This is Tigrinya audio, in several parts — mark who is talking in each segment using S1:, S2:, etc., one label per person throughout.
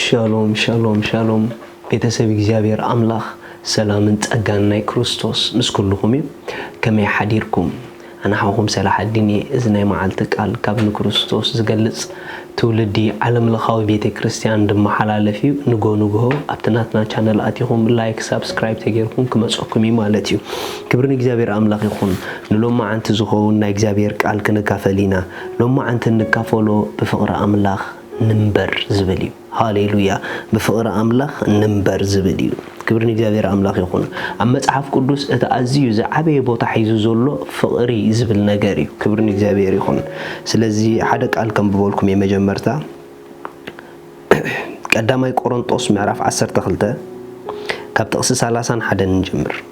S1: ሻሎም ሻሎም ሻሎም ቤተሰብ እግዚአብሔር አምላኽ ሰላምን ጸጋን ናይ ክርስቶስ ምስ ኩልኩም ከመይ ሓዲርኩም አና ሓኹም ሰላሕ ዲኒ እዝናይ መዓልቲ ቃል ካብ ክርስቶስ ዝገልጽ ትውልዲ ዓለም ለኻዊ ቤተ ክርስቲያን ድመሓላለፍ እዩ ንጎ ኣብትናትና ቻነል አቲኹም ላይክ ሰብስክራይብ ተገይርኩም ክመጽኩም ማለት እዩ ክብርን እግዚአብሔር አምላኽ ይኹን ንሎማ አንተ ዝኸውን ናይ እግዚአብሔር ቃል ክንካፈሊና ሎማ አንተ ንካፈሎ በፍቅር አምላኽ نمبر زبليو هاليلويا بفقر أملاخ نمبر زبليو كبرني جابير أملاخ يخون أما تعرف قدوس أتأزيو زعبي بوتا حيزو زولو فقري زبل نجاري كبرني جابير يخون سلزي حدك قالكم بقولكم يا مجمرتا قدامي قرنطوس معرف 10 تخلته كاب تقصي 30 حدا نجمر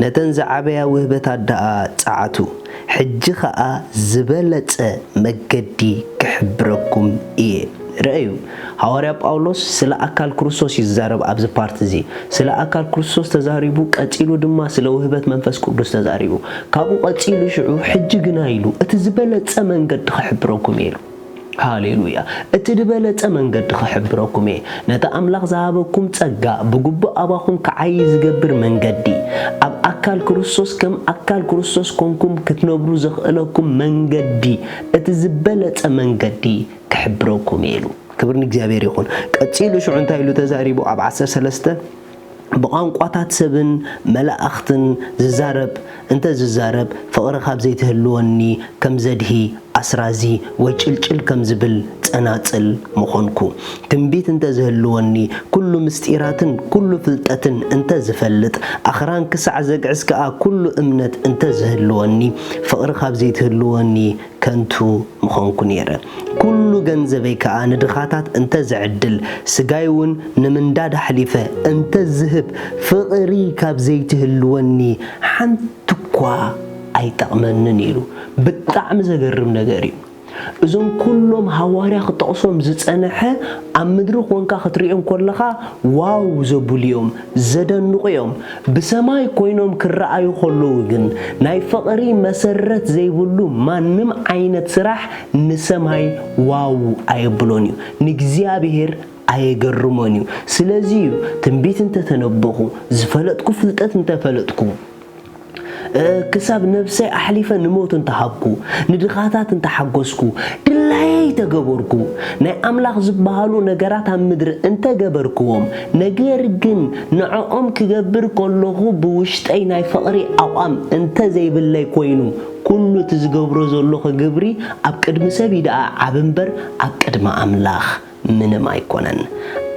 S1: نتن زعبي وهبتا داء تعاتو حجي خاء زبلت مجدي كحبركم إيه رأيو حواري باولوس سلا أكل كروسوس يزارب أبز بارتزي سلا أكل كروسوس تزاريبو قتيلو دما سلا وهبت منفس كردوس تزاريبو كابو قتيلو شعو حجي جنايلو اتزبلت منجد كحبركم إيه هاليلويا اتدبلت منجد خحبركم ايه نتا املاخ زابكم تصقا بغب اباكم كعايز جبر منجدي اب اكل كريستوس كم اكل كريستوس كونكم كتنبرو زخلكم منجدي اتزبلت منجدي كحبركم ايلو كبرني እግዚአብሔር ይሁን ቀጽሉ شو انتايلو تزاريبو اب 13 بقانقواتات سبن ملائختن ززارب انت ززارب فقر خاب زيتهلوني كم زدهي أسرازي وجلجل كم زبل تناصل مخونكو تنبيت انت زهلوني كل مستيراتن كل فلتاتن انت زفلت اخران كسع زقعسكا كل امنت انت زهلوني فقر خاب زيتهلوني كنتو مخونكو نيره كل جنزبي كأن دخاتات انت زعدل سجايون نمنداد حليفة انت زهب فقري كاب زيتهلوني حنتكوا اي تأمنن يلو بتعم زجرم نجاري إذن كلهم حواري خطأصهم زتسنحة عم مدرك وانك خطريهم كلها واو زبوليهم زدن نقيهم بسماي كوينهم كرأي خلوجن ناي فقري مسرت زي بلو ما نم عينة سرح نسماي واو أي بلونيو نجزيا بهير أي جرمانيو سلازيو تنبيت انت تنبهو زفلتكو فلتات انت فلتكو كسب نفسي أحليفا نموت انت حبكو ندخاتات انت حقوسكو دلاي تقبركو ناي أملاخ زبهالو نقرات هم مدر انت قبركوهم نقرقن نعقم كقبركو اللغو بوشتاي ناي فقري أوام انت زي بالله كوينو كله تزقبرو زولوخ قبري أبقدم سبيدا عبنبر أبقدم أملاخ من ما يكونن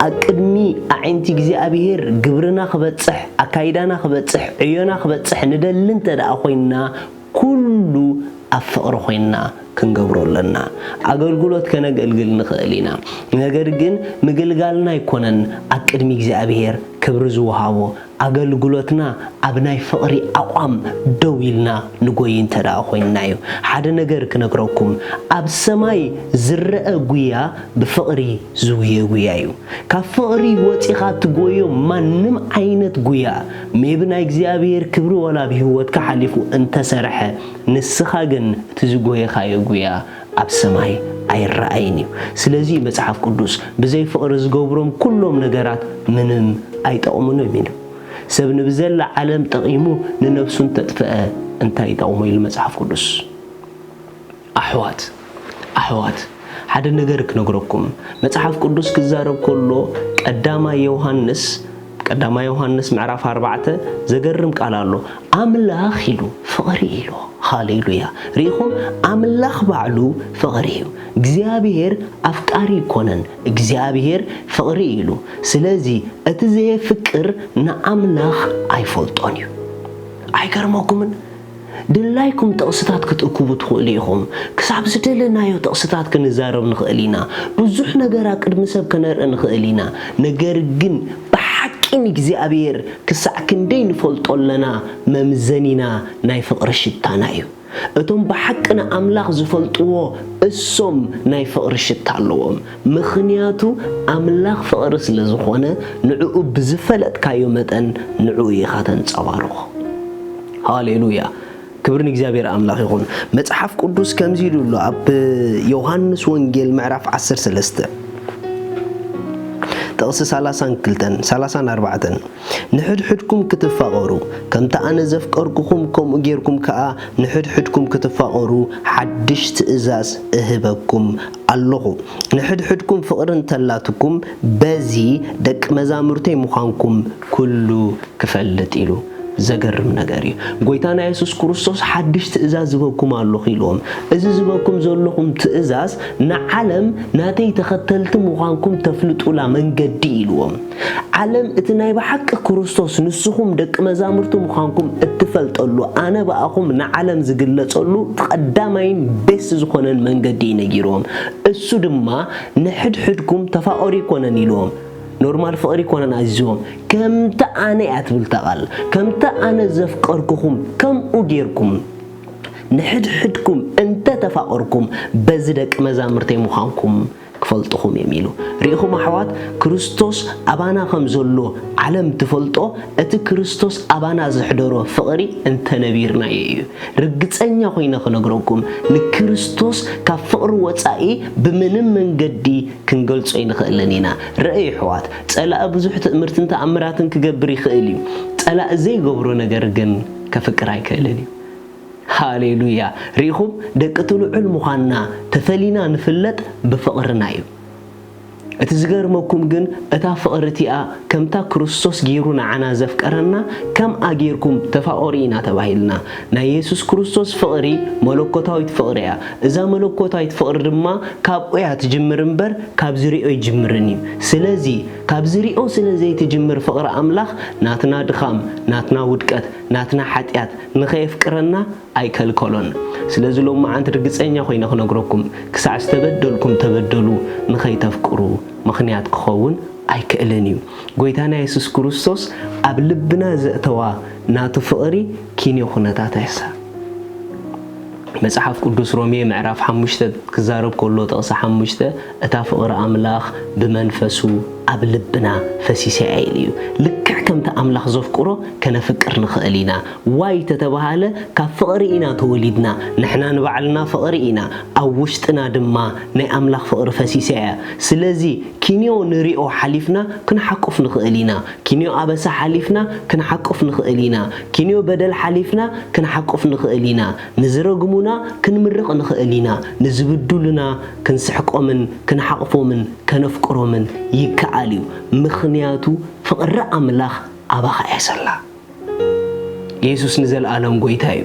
S1: أكدمي أعنتي جزء أبيهر جبرنا خبتصح أكيدنا خبتصح عيونا خبتصح ندلن تدا أخوينا كله أفقر أخوينا كنجبرو لنا أقولقولت كنا قلقل نخلينا نجرجن مقلقالنا يكونن أكدمي جزء أبيهر كبرزو هاو أقولقولتنا أبناء فقري أقام دويلنا نقوين تدا أخوينا يو حدا نجر كنقرأكم أب سماي زرق قويا بفقري زوية قويا يو كفقري واتخات قويا ما نم عينت قويا ميبنا إجزابير كبرو ولا بهوت كحلفو انت سرحة نسخاقن تزقويا خايا قويا أب سماي أي رأيني سلازي مصحف قدوس بزي فقر زقوبرهم كلهم نجارات منهم أي تأمنوا منه سبن بزل عالم تقيمو لنفسهم تدفأ انت يتأموا المصحف قدوس أحوات حدا نجارك نقرأكم مصحف قدوس كزارب كله قدام يوحنس معرف 4 زجرم قالالو أملاخ يلو فقري يلو ሃሌሉያ ሪኹም ኣምላኽ ባዕሉ ፍቕሪ እዩ እግዚአብሔር ኣፍቃሪ ይኮነን እግዚአብሔር ፍቕሪ ኢሉ ስለዚ እቲ ዘየፍቅር ንኣምላኽ ኣይፈልጦን እዩ ኣይገርመኩምን ድላይኩም ጥቕስታት ክትእክቡ ትኽእሉ ኢኹም ክሳብ ዝደለናዮ ጥቕስታት ክንዛረብ ንኽእል ኢና ብዙሕ ነገራት ቅድሚ ሰብ ከነርኢ ንኽእል ኢና ነገር ግን ብሓቂን እግዚአብሔር ክሳዕ ክንደይ ንፈልጦ ኣለና መምዘኒና ናይ ፍቕሪ ሽታና እዩ እቶም ብሓቅና ኣምላኽ ዝፈልጥዎ እሶም ናይ ፍቕሪ ሽታ ኣለዎም ምኽንያቱ ኣምላኽ ፍቕሪ ስለ ዝኾነ ንዕኡ ብዝፈለጥካዮ መጠን ንዕኡ ኢኻ ተንጸባርቑ ሃሌሉያ ክብርን እግዚአብሔር ኣምላኽ ይኹን መጽሓፍ ቅዱስ ከምዚ ኢሉሎ ኣብ ዮሐንስ ወንጌል ምዕራፍ 13 ጥቕሲ 34 ንሕድሕድኩም ክትፋቐሩ ከምቲ ኣነ ዘፍቀርኩኹም ከምኡ ጌርኩም ከዓ ንሕድሕድኩም ክትፋቐሩ ሓድሽ ትእዛዝ እህበኩም ኣለኹ ንሕድሕድኩም ፍቕሪ እንተላትኩም በዚ ደቂ መዛሙርተይ ምዃንኩም ኩሉ ክፈልጥ ኢሉ ዘገርም ነገር እዩ ጎይታና ኢየሱስ ክርስቶስ ሓድሽ ትእዛዝ ዝበኩም ኣለኹ ኢሎም እዚ ዝበኩም ዘለኹም ትእዛዝ ንዓለም ናተይ ተኸተልቲ ምዃንኩም ተፍልጡላ መንገዲ ኢልዎም ዓለም እቲ ናይ ብሓቂ ክርስቶስ ንስኹም ደቂ መዛሙርቱ ምዃንኩም እትፈልጠሉ ኣነ በኣኹም ንዓለም ዝግለጸሉ ተቐዳማይን ቤስ ዝኾነን መንገዲ ነጊሮም እሱ ድማ ንሕድሕድኩም ተፋቐሩ ይኮነን ኢልዎም ኖርማል ፍቕሪ ይኮነን ኣዝዮም ከምቲ ኣነ ኣትብል ተቓል ከምቲ ኣነ ዘፍቀርኩኹም ከምኡ ጌርኩም ንሕድሕድኩም እንተ ተፋቐርኩም በዚ ደቂ መዛሙርተይ ምዃንኩም ክፈልጥኹም የሚሉ ሪኢኹም ኣሕዋት ክርስቶስ ኣባና ከም ዘሎ ዓለም ትፈልጦ እቲ ክርስቶስ ኣባና ዝሕደሮ ፍቕሪ እንተነቢርና እዩ ርግፀኛ ኮይነ ክነግረኩም ንክርስቶስ ካብ ፍቕሪ ወፃኢ ብምንም መንገዲ ክንገልጾ ይንኽእልን ኢና ርአይ ኣሕዋት ጸላእ ብዙሕ ትእምርትን ተኣምራትን ክገብር ይኽእል እዩ ጸላእ ዘይገብሮ ነገር ግን ከፍቅር ኣይክእልን እዩ ሃሌሉያ ሪኹም ደቂ ትልዑል ምዃንና ተፈሊና ንፍለጥ ብፍቕርና እዩ እቲ ዝገርመኩም ግን እታ ፍቕሪ እቲኣ ከምታ ክርስቶስ ገይሩ ንዓና ዘፍቀረና ከምኣ ጌርኩም ተፋቐሩ ኢና ተባሂልና ናይ ኢየሱስ ክርስቶስ ፍቕሪ መለኮታዊት ፍቕሪ እያ እዛ መለኮታዊት ፍቕሪ ድማ ካብኡ እያ ትጅምር እምበር ካብ ዝሪኦ ይጅምርን እዩ ስለዚ ካብ ዝሪኦ ስለዘይትጅምር ፍቕሪ ኣምላኽ ናትና ድኻም ናትና ውድቀት ናትና ሓጢኣት ንኸየፍቅረና ኣይከልከሎን ስለዚ ሎማ ዓንቲ ርግፀኛ ኮይነ ክነግረኩም ክሳዕ ዝተበደልኩም ተበደሉ ንኸይተፍቅሩ ምኽንያት ክኸውን ኣይክእልን እዩ ጎይታና ኢየሱስ ክርስቶስ ኣብ ልብና ዘእተዋ ናቱ ፍቕሪ ኪንዮ ኩነታት ኣይሳ መጽሓፍ ቅዱስ ሮሜ ምዕራፍ 5 ክዛረብ ከሎ ጥቕሲ 5 እታ ፍቕሪ ኣምላኽ ብመንፈሱ ኣብ ልብና ፈሲሰ ኢሉ እዩ ልክዕ ከምቲ ኣምላኽ ዘፍቅሮ ከነፍቅር ንኽእል ኢና ዋይ ተተባሃለ ካብ ፍቕሪ ኢና ተወሊድና ንሕና ንባዕልና ፍቕሪ ኢና ኣብ ውሽጥና ድማ ናይ ኣምላኽ ፍቕሪ ፈሲሰ እያ ስለዚ ኪንዮ ንሪኦ ሓሊፍና ክንሓቁፍ ንኽእል ኢና ኪንዮ ኣበሳ ሓሊፍና ክንሓቁፍ ንኽእል ኢና ኪንዮ በደል ሓሊፍና ክንሓቁፍ ንኽእል ኢና ንዝረግሙና ክንምርቕ ንኽእል ኢና ንዝብድሉና ክንስሕቆምን ክንሓቕፎምን ከነፍቅሮምን ይከኣል እዩ ምኽንያቱ ፍቕሪ ኣምላኽ ኣባኻ ያሰላ ኢየሱስ ንዘለኣለም ጎይታ እዩ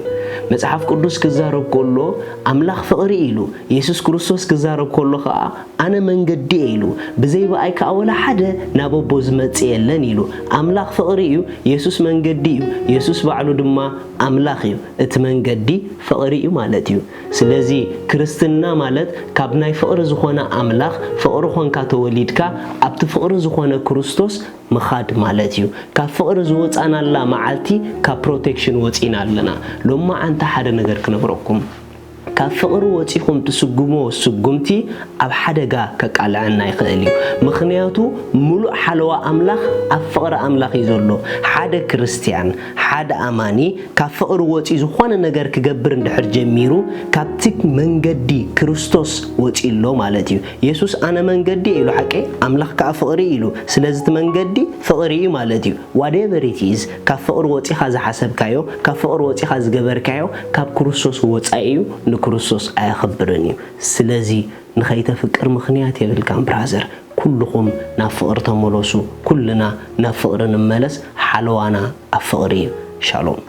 S1: መጽሓፍ ቅዱስ ክዛረብ ከሎ ኣምላኽ ፍቕሪ ኢሉ ኢየሱስ ክርስቶስ ክዛረብ ከሎ ከዓ ኣነ መንገዲ ኢሉ ብዘይ በኣይ ከዓ ወላ ሓደ ናብ ኣቦ ዝመጽእ የለን ኢሉ ኣምላኽ ፍቕሪ እዩ ኢየሱስ መንገዲ እዩ ኢየሱስ ባዕሉ ድማ ኣምላኽ እዩ እቲ መንገዲ ፍቕሪ እዩ ማለት እዩ ስለዚ ክርስትና ማለት ካብ ናይ ፍቕሪ ዝኾነ ኣምላኽ ፍቕሪ ኾንካ ተወሊድካ ኣብቲ ፍቕሪ ዝኾነ ክርስቶስ ምኻድ ማለት እዩ ካብ ፍቕሪ ዝወፃናላ መዓልቲ ካብ ፕሮቴክሽን ወፂና ኣለና ሎማ አንተ ሓደ ነገር ክነግረኩም ካብ ፍቕሪ ወፂኹም ትስጉሞ ስጉምቲ ኣብ ሓደጋ ከቃልዐና ይኽእል እዩ ምኽንያቱ ሙሉእ ሓለዋ ኣምላኽ ኣብ ፍቕሪ ኣምላኽ እዩ ዘሎ ሓደ ክርስቲያን ሓደ ኣማኒ ካብ ፍቕሪ ወፂ ዝኾነ ነገር ክገብር እንድሕር ጀሚሩ ካብቲ መንገዲ ክርስቶስ ወፂሎ ማለት እዩ ኢየሱስ ኣነ መንገዲ ኢሉ ሓቂ ኣምላኽ ከዓ ፍቕሪ ኢሉ ስለዚ እቲ መንገዲ ፍቕሪ እዩ ማለት እዩ whatever it is ካብ ፍቕሪ ወፂኻ ዝሓሰብካዮ ካብ ፍቕሪ ወፂኻ ዝገበርካዮ ካብ ክርስቶስ ወፃኢ እዩ ክርስቶስ ኣይኽብርን እዩ ስለዚ ንኸይተፍቅር ምኽንያት የብልካም ብራዘር ኩልኹም ናብ ፍቕሪ ተመለሱ ኩልና ናብ ፍቕሪ ንመለስ ሓለዋና ኣብ ፍቕሪ እዩ ሻሎም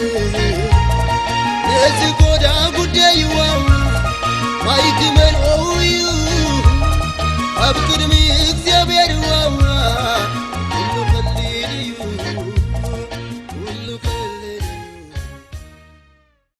S2: ይሁን